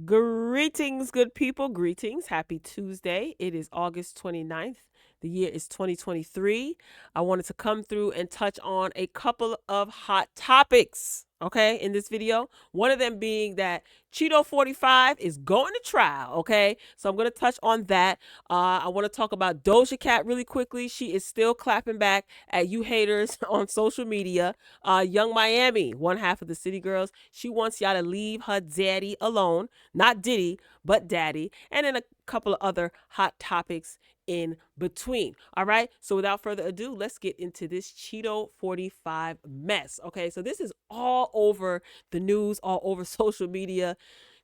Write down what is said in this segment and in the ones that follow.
Greetings, good people. Greetings. Happy Tuesday. It is August 29th. The year is 2023. I wanted to come through and touch on a couple of hot topics, okay, in this video. One of them being that Cheeto 45 is going to trial, okay? So I'm going to touch on that. I want to talk about Doja Cat really quickly. She is still clapping back at you haters on social media. Young Miami, one half of the City Girls, she wants y'all to leave her daddy alone. Not Diddy, but Daddy, and then a couple of other hot topics in between. All right. So without further ado, let's get into this Cheeto 45 mess. Okay. So this is all over the news, all over social media.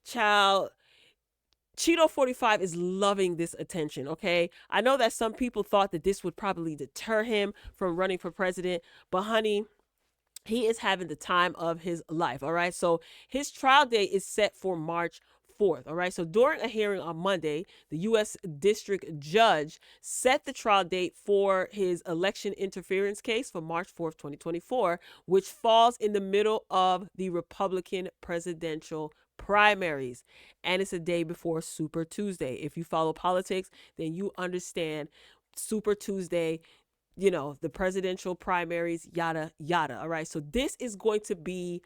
Child, Cheeto 45 is loving this attention, okay? I know that some people thought that this would probably deter him from running for president, but honey, he is having the time of his life. All right. So his trial date is set for March 4th. All right. So during a hearing on Monday, the U.S. District Judge set the trial date for his election interference case for March 4th, 2024, which falls in the middle of the Republican presidential primaries. And it's a day before Super Tuesday. If you follow politics, then you understand Super Tuesday, the presidential primaries, yada, yada. All right. So this is going to be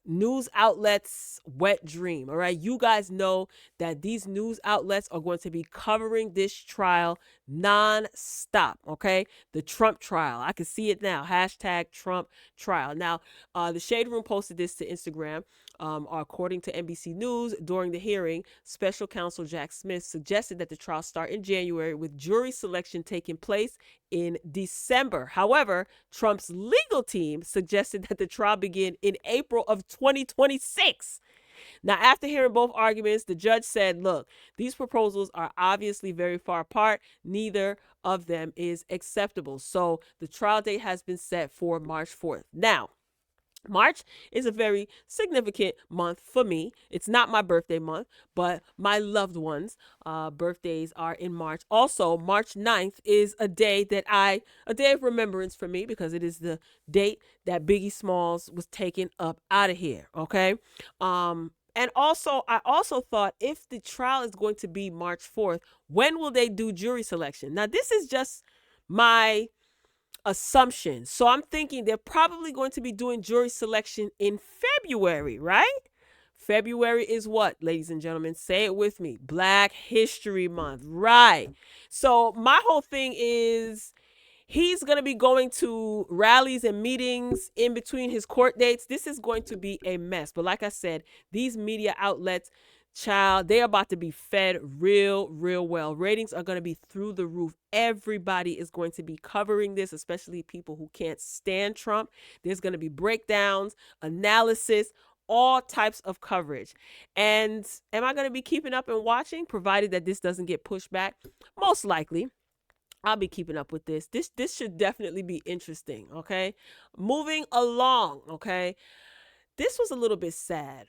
news outlets' wet dream. All right. You guys know that these news outlets are going to be covering this trial non-stop. Okay. The Trump trial. I can see it now. Hashtag Trump trial. Now, the Shade Room posted this to Instagram. According to NBC News, during the hearing, special counsel Jack Smith suggested that the trial start in January with jury selection taking place in December. However, Trump's legal team suggested that the trial begin in April of 2026. Now, after hearing both arguments, the judge said, look, these proposals are obviously very far apart. Neither of them is acceptable. So the trial date has been set for March 4th. Now, March is a very significant month for me. It's not my birthday month, but my loved ones' birthdays are in March. Also, March 9th is a day of remembrance for me because it is the date that Biggie Smalls was taken up out of here. Okay. And also, I also thought if the trial is going to be March 4th, when will they do jury selection? Now, this is just my assumption. So I'm thinking they're probably going to be doing jury selection in February, right? February is what, ladies and gentlemen? Say it with me. Black History Month, right? So my whole thing is he's going to be going to rallies and meetings in between his court dates. This is going to be a mess. But like I said, these media outlets, child, they're about to be fed real well. Ratings are going to be through the roof. Everybody is going to be covering this, especially people who can't stand Trump. There's going to be breakdowns, analysis, all types of coverage. And am I going to be keeping up and watching, provided that this doesn't get pushed back? Most likely. I'll be keeping up with this. This should definitely be interesting, okay? Moving along, okay? This was a little bit sad.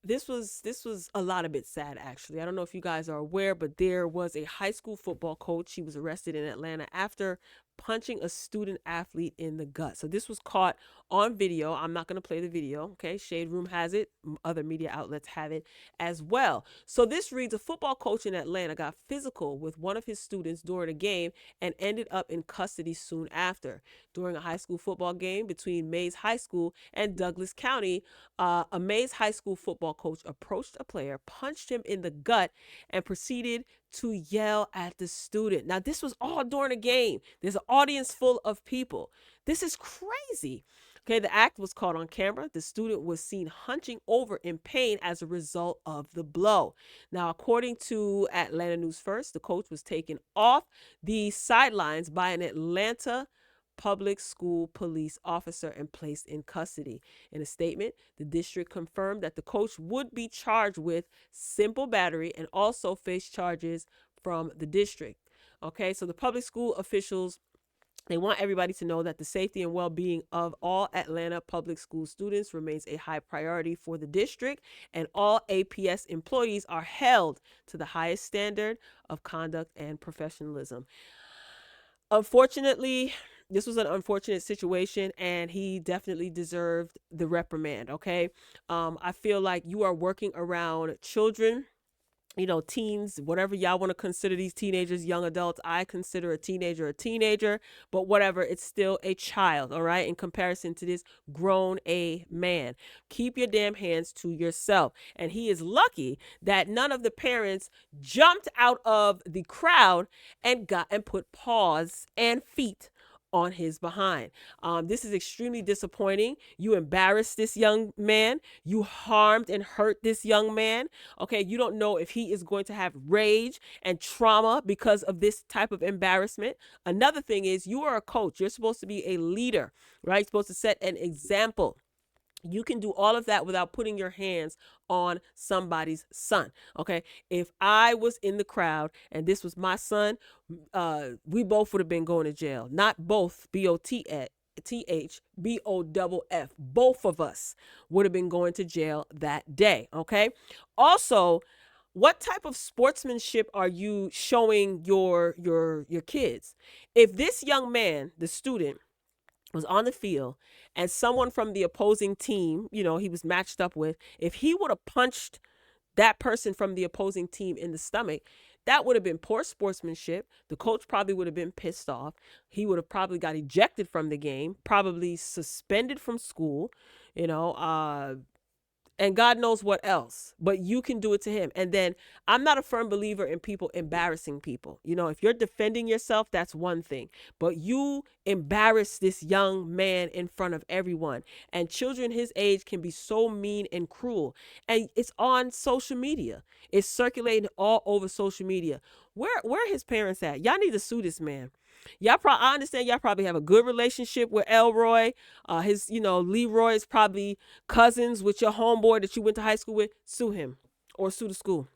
This was a lot of bit sad, actually. I don't know if you guys are aware, but there was a high school football coach. He was arrested in Atlanta after punching a student athlete in the gut. So this was caught on video. I'm not going to play the video. Okay. Shade Room has it. Other media outlets have it as well. So this reads: a football coach in Atlanta got physical with one of his students during a game and ended up in custody soon after. During a high school football game between Mays High School and Douglas County, a Mays High School football coach approached a player, punched him in the gut, and proceeded to yell at the student. Now, this was all during a game. There's an audience full of people. This is crazy. Okay, the act was caught on camera. The student was seen hunching over in pain as a result of the blow. Now, according to Atlanta News First, the coach was taken off the sidelines by an Atlanta public school police officer and placed in custody. In a statement, the district confirmed that the coach would be charged with simple battery and also face charges from the district. Okay, so the public school officials, they want everybody to know that the safety and well-being of all Atlanta public school students remains a high priority for the district, and all APS employees are held to the highest standard of conduct and professionalism. Unfortunately, This was an unfortunate situation, and he definitely deserved the reprimand. Okay. I feel like you are working around children, teens, whatever y'all want to consider these teenagers, young adults. I consider a teenager, but whatever, it's still a child, all right, in comparison to this grown a man. Keep your damn hands to yourself. And he is lucky that none of the parents jumped out of the crowd and put paws and feet on his behind. This is extremely disappointing. You embarrassed this young man. You harmed and hurt this young man. Okay, you don't know if he is going to have rage and trauma because of this type of embarrassment. Another thing is, you are a coach. You're supposed to be a leader, right? You're supposed to set an example. You can do all of that without putting your hands on somebody's son. Okay. If I was in the crowd and this was my son, we both would have been going to jail. Not both, BOTH, both of us would have been going to jail that day. Okay. Also, what type of sportsmanship are you showing your kids? If this young man, the student, was on the field and someone from the opposing team, he was matched up with, if he would have punched that person from the opposing team in the stomach, that would have been poor sportsmanship. The coach probably would have been pissed off. He would have probably got ejected from the game, probably suspended from school, you know, and God knows what else, but you can do it to him. And then I'm not a firm believer in people embarrassing people. If you're defending yourself, that's one thing, but you embarrass this young man in front of everyone. And children his age can be so mean and cruel. And it's on social media. It's circulating all over social media. Where are his parents at? Y'all need to sue this man. I understand y'all probably have a good relationship with Elroy. Leroy is probably cousins with your homeboy that you went to high school with. Sue him or sue the school.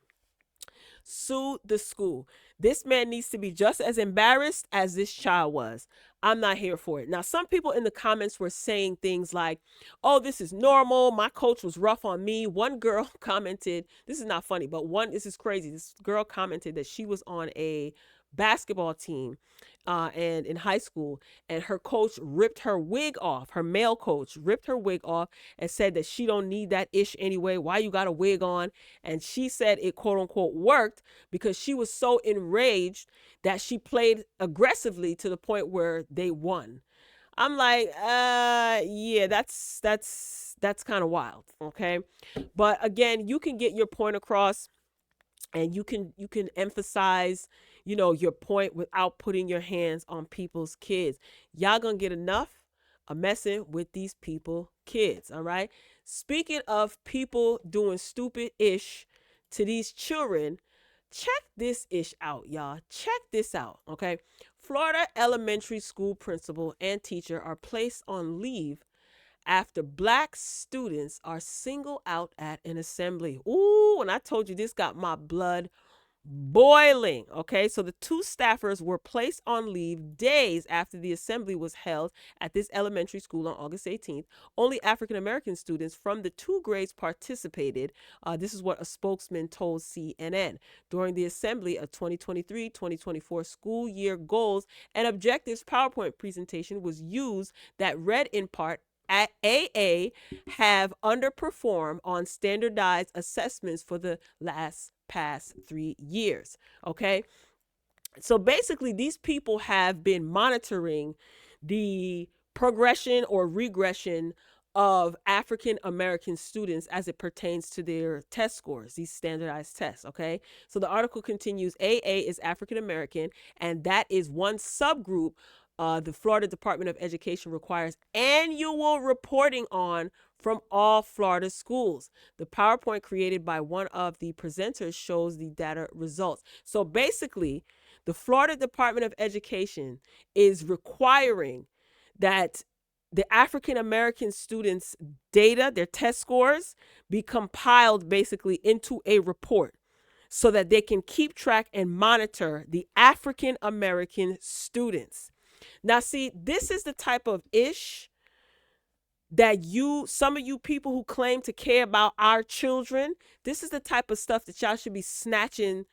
Sue the school. This man needs to be just as embarrassed as this child was. I'm not here for it. Now, some people in the comments were saying things like, oh, this is normal. My coach was rough on me. One girl commented, this is not funny, but this is crazy. This girl commented that she was on a basketball team and in high school, and her coach ripped her wig off. Her male coach ripped her wig off and said that she don't need that ish anyway. Why you got a wig on? And she said it quote unquote worked because she was so enraged that she played aggressively to the point where they won. I'm like, yeah, that's kind of wild. Okay. But again, you can get your point across and you can emphasize your point without putting your hands on people's kids. Y'all gonna get enough of messing with these people kids. All right, speaking of people doing stupid ish to these children, check this ish out, y'all. Check this out. Okay, Florida elementary school principal and teacher are placed on leave after black students are singled out at an assembly. Ooh, and I told you this got my blood boiling. Okay, so the two staffers were placed on leave days after the assembly was held at this elementary school on August 18th. Only African American students from the two grades participated. This is what a spokesman told CNN. During the assembly, a 2023-2024 school year goals and objectives PowerPoint presentation was used that read in part, at AA have underperformed on standardized assessments for the past 3 years. Okay. So basically, these people have been monitoring the progression or regression of African American students as it pertains to their test scores, these standardized tests. Okay. So the article continues, AA is African American, and that is one subgroup the Florida Department of Education requires annual reporting on from all Florida schools. The PowerPoint created by one of the presenters shows the data results. So basically, the Florida Department of Education is requiring that the African American students' data, their test scores, be compiled basically into a report so that they can keep track and monitor the African American students. Now, see, this is the type of ish that some of you people who claim to care about our children, this is the type of stuff that y'all should be snatching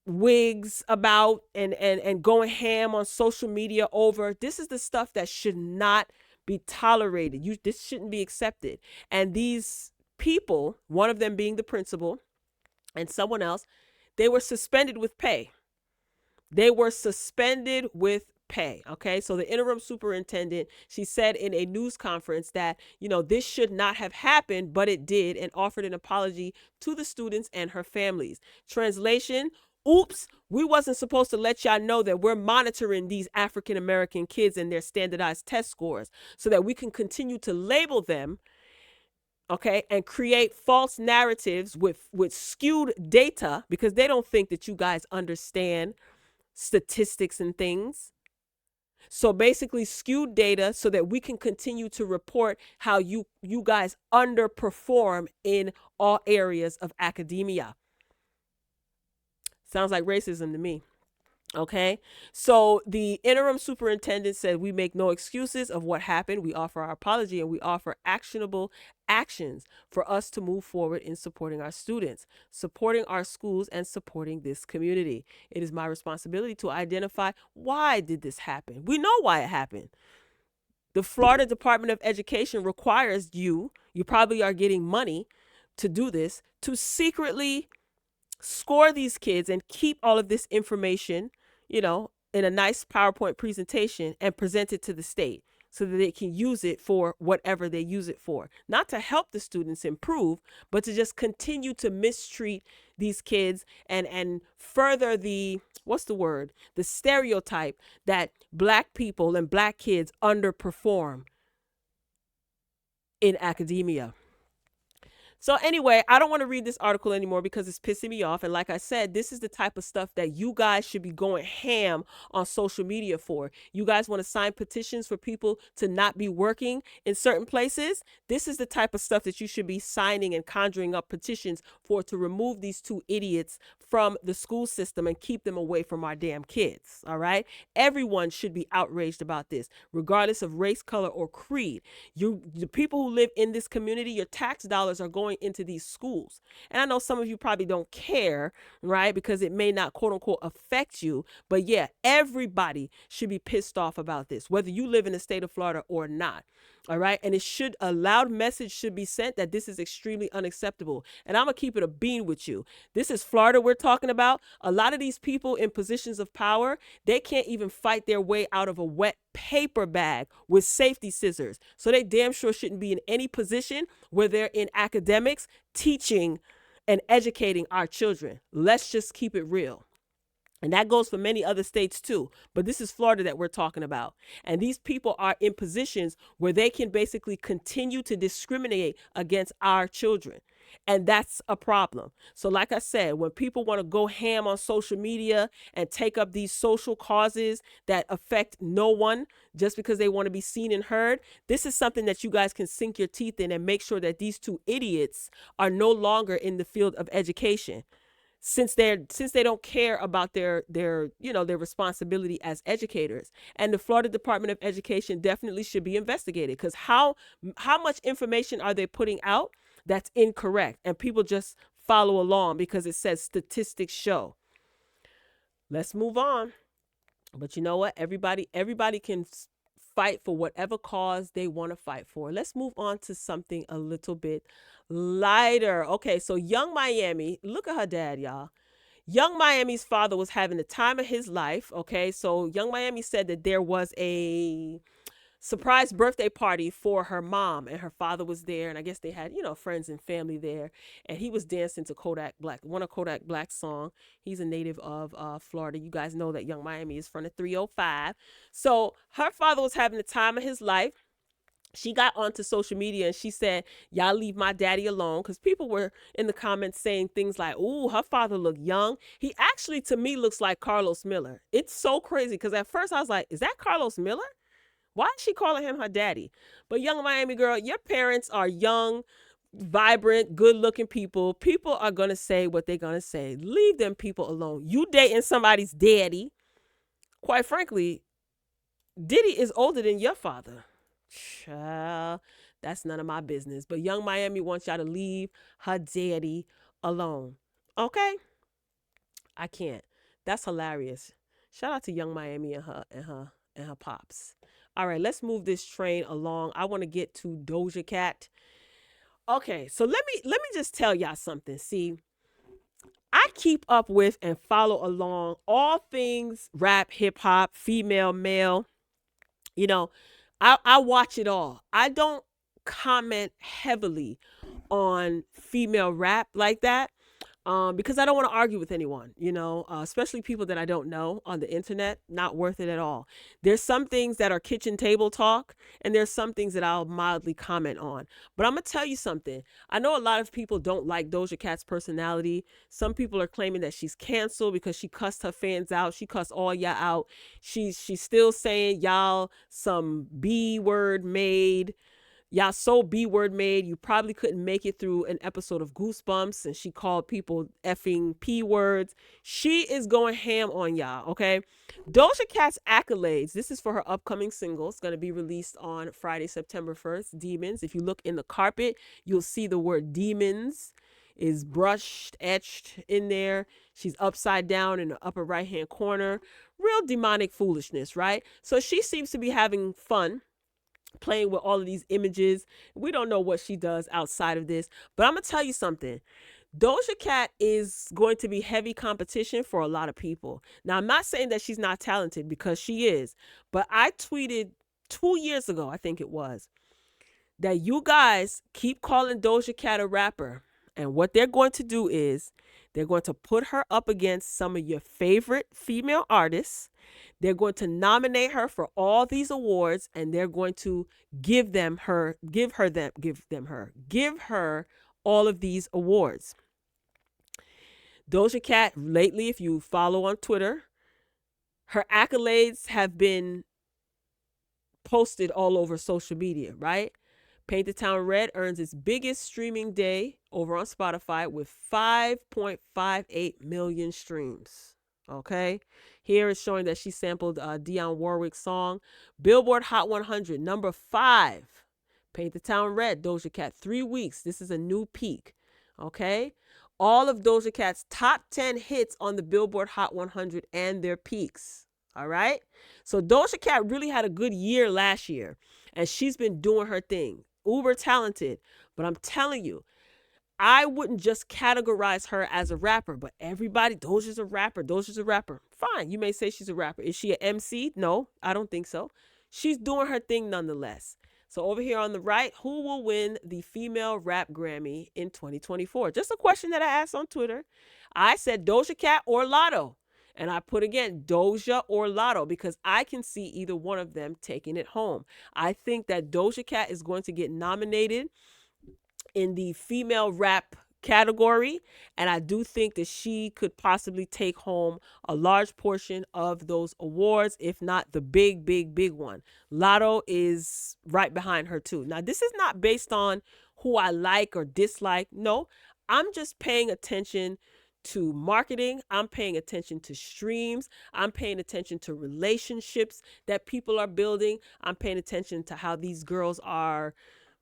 wigs about and going ham on social media over. This is the stuff that should not be tolerated. This shouldn't be accepted. And these people, one of them being the principal and someone else, they were suspended with pay. They were suspended with pay. Okay. So the interim superintendent, she said in a news conference that, this should not have happened, but it did, and offered an apology to the students and her families. Translation: oops, we wasn't supposed to let y'all know that we're monitoring these African American kids and their standardized test scores so that we can continue to label them, okay, and create false narratives with skewed data, because they don't think that you guys understand statistics and things. So basically skewed data so that we can continue to report how you guys underperform in all areas of academia. Sounds like racism to me. Okay. So the interim superintendent said, we make no excuses of what happened. We offer our apology and we offer actionable actions for us to move forward in supporting our students, supporting our schools, and supporting this community. It is my responsibility to identify why did this happen. We know why it happened. The Florida Department of Education requires you probably are getting money to do this, to secretly score these kids and keep all of this information, in a nice PowerPoint presentation and present it to the state so that they can use it for whatever they use it for. Not to help the students improve, but to just continue to mistreat these kids and further the, the stereotype that Black people and Black kids underperform in academia. So anyway, I don't want to read this article anymore because it's pissing me off. And like I said, this is the type of stuff that you guys should be going ham on social media for. You guys want to sign petitions for people to not be working in certain places? This is the type of stuff that you should be signing and conjuring up petitions for, to remove these two idiots from the school system and keep them away from our damn kids. All right? Everyone should be outraged about this, regardless of race, color, or creed. The people who live in this community, your tax dollars are going into these schools. And I know some of you probably don't care, right? Because it may not, quote unquote, affect you. But yeah, everybody should be pissed off about this, whether you live in the state of Florida or not. All right. And a loud message should be sent that this is extremely unacceptable. And I'm going to keep it a bean with you. This is Florida we're talking about. A lot of these people in positions of power, they can't even fight their way out of a wet paper bag with safety scissors. So they damn sure shouldn't be in any position where they're in academics teaching and educating our children. Let's just keep it real. And that goes for many other states too. But this is Florida that we're talking about. And these people are in positions where they can basically continue to discriminate against our children. And that's a problem. So like I said, when people want to go ham on social media and take up these social causes that affect no one just because they want to be seen and heard, this is something that you guys can sink your teeth in and make sure that these two idiots are no longer in the field of education. Since they don't care about their responsibility as educators. And the Florida Department of Education definitely should be investigated, because how much information are they putting out that's incorrect and people just follow along because it says statistics show. Let's move on. But you know what? Everybody can fight for whatever cause they want to fight for. Let's move on to something a little bit lighter. Okay, so Young Miami, look at her dad, y'all. Young Miami's father was having the time of his life. Okay, so Young Miami said that there was a surprise birthday party for her mom, and her father was there, and I guess they had, friends and family there, and he was dancing to Kodak Black, one of Kodak Black's song. He's a native of Florida. You guys know that Young Miami is from the 305. So her father was having the time of his life. She got onto social media and she said, y'all leave my daddy alone, because people were in the comments saying things like, ooh, her father looked young. He actually, to me, looks like Carlos Miller. It's so crazy, because at first I was like, is that Carlos Miller? Why is she calling him her daddy? But Young Miami girl, your parents are young, vibrant, good-looking people. People are going to say what they're going to say. Leave them people alone. You dating somebody's daddy. Quite frankly, Diddy is older than your father. Child, that's none of my business. But Young Miami wants y'all to leave her daddy alone. Okay? I can't. That's hilarious. Shout out to Young Miami and her pops. All right, let's move this train along. I want to get to Doja Cat. Okay, so let me just tell y'all something. See, I keep up with and follow along all things rap, hip hop, female, male. You know, I watch it all. I don't comment heavily on female rap like that, because I don't want to argue with anyone, especially people that I don't know on the internet. Not worth it at all. There's some things that are kitchen table talk, and there's some things that I'll mildly comment on. But I'm going to tell you something. I know a lot of people don't like Doja Cat's personality. Some people are claiming that she's canceled because she cussed her fans out. She cussed all y'all out. She's still saying y'all some B word made. Y'all so B word made, you probably couldn't make it through an episode of Goosebumps, and she called people effing P words. She is going ham on y'all, okay? Doja Cat's accolades, this is for her upcoming single. It's going to be released on Friday, September 1st, Demons. If you look in the carpet, you'll see the word demons is brushed, etched in there. She's upside down in the upper right-hand corner. Real demonic foolishness, right? So she seems to be having fun playing with all of these images. We don't know what she does outside of this, but I'm gonna tell you something. Doja Cat is going to be heavy competition for a lot of people. Now, I'm not saying that she's not talented, because she is, but I tweeted 2 years ago, I think it was, that you guys keep calling Doja Cat a rapper, and what they're going to do is they're going to put her up against some of your favorite female artists. They're going to nominate her for all these awards, and they're going to give her all of these awards. Doja Cat, lately, if you follow on Twitter, her accolades have been posted all over social media, right? Paint the Town Red earns its biggest streaming day over on Spotify with 5.58 million streams. Okay. Here is showing that she sampled Dionne Warwick's song. Billboard Hot 100, number 5. Paint the Town Red, Doja Cat, 3 weeks. This is a new peak. Okay. All of Doja Cat's top 10 hits on the Billboard Hot 100 and their peaks. All right. So Doja Cat really had a good year last year, and she's been doing her thing. Uber talented. But I'm telling you, I wouldn't just categorize her as a rapper, but everybody, Doja's a rapper. Doja's a rapper. Fine. You may say she's a rapper. Is she an MC? No, I don't think so. She's doing her thing nonetheless. So over here on the right, who will win the female rap Grammy in 2024? Just a question that I asked on Twitter. I said Doja Cat or Lotto. And I put again, Doja or Lotto, because I can see either one of them taking it home. I think that Doja Cat is going to get nominated in the female rap category, and I do think that she could possibly take home a large portion of those awards, if not the big one. Lotto is right behind her too. Now, this is not based on who I like or dislike. No, I'm just paying attention to marketing. I'm paying attention to streams. I'm paying attention to relationships that people are building. I'm paying attention to how these girls are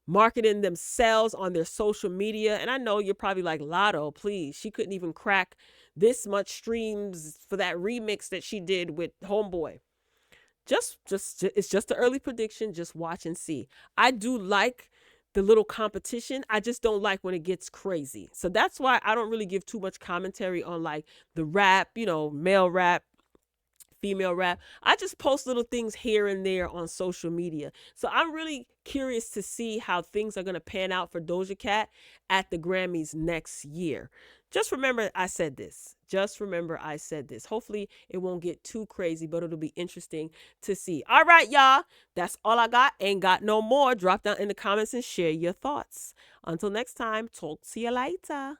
marketing themselves on their social media. And I know you're probably like, Lotto, please, she couldn't even crack this much streams for that remix that she did with Homeboy. Just it's just an early prediction. Just watch and see. I do like the little competition. I just don't like when it gets crazy. So that's why I don't really give too much commentary on like the rap, male rap, female rap. I just post little things here and there on social media. So I'm really curious to see how things are going to pan out for Doja Cat at the Grammys next year. Just remember I said this. Hopefully it won't get too crazy, but it'll be interesting to see. All right, y'all. That's all I got. Ain't got no more. Drop down in the comments and share your thoughts. Until next time, talk to you later.